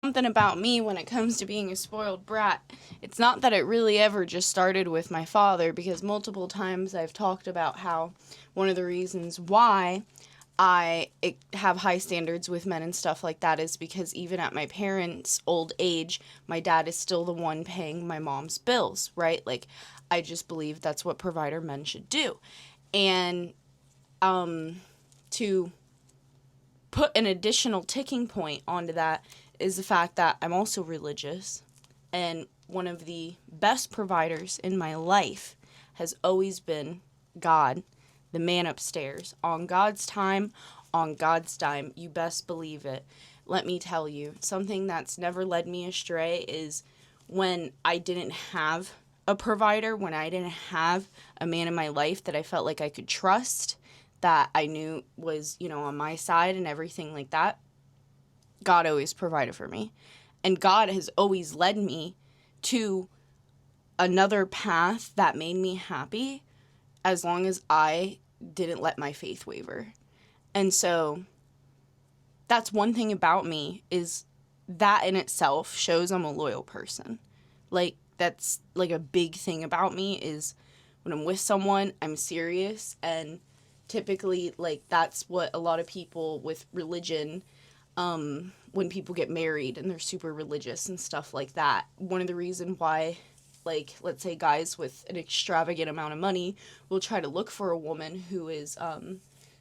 something about me when it comes to being a spoiled brat. It's not that it really ever just started with my father, because multiple times I've talked about how one of the reasons why I have high standards with men and stuff like that is because even at my parents' old age, my dad is still the one paying my mom's bills, right? Like, I just believe that's what provider men should do. And to put an additional ticking point onto that is the fact that I'm also religious, and one of the best providers in my life has always been God, the man upstairs. On God's time, you best believe it. Let me tell you, something that's never led me astray is when I didn't have a provider, when I didn't have a man in my life that I felt like I could trust, that I knew was, on my side and everything like that, God always provided for me. And God has always led me to another path that made me happy as long as I didn't let my faith waver. And so that's one thing about me, is that in itself shows I'm a loyal person. Like, that's like a big thing about me, is when I'm with someone, I'm serious. And typically, like, that's what a lot of people with religion, when people get married and they're super religious and stuff like that, one of the reasons why, like, let's say guys with an extravagant amount of money will try to look for a woman who is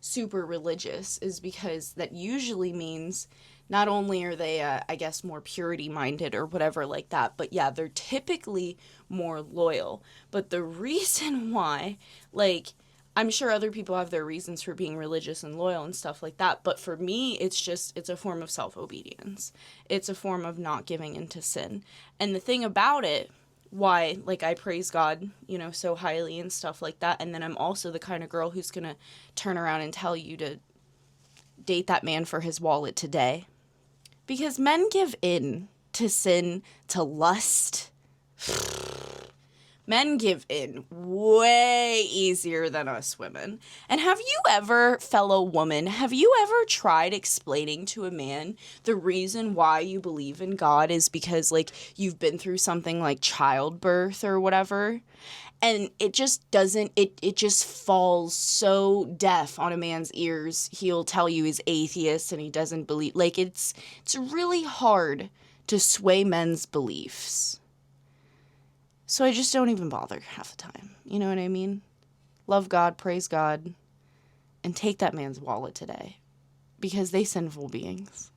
super religious, is because that usually means not only are they, I guess, more purity-minded or whatever like that, but yeah, they're typically more loyal. But the reason why, like, I'm sure other people have their reasons for being religious and loyal and stuff like that, but for me, it's a form of self-obedience. It's a form of not giving into sin. And the thing about it, why, like, I praise God, so highly and stuff like that, and then I'm also the kind of girl who's gonna turn around and tell you to date that man for his wallet today. Because men give in to sin, to lust. Men give in way easier than us women. And have you ever, fellow woman, tried explaining to a man the reason why you believe in God is because, like, you've been through something like childbirth or whatever? And it just doesn't, it just falls so deaf on a man's ears. He'll tell you he's atheist and he doesn't believe, like, it's really hard to sway men's beliefs. So I just don't even bother half the time. You know what I mean? Love God, praise God, and take that man's wallet today. Because they sinful beings.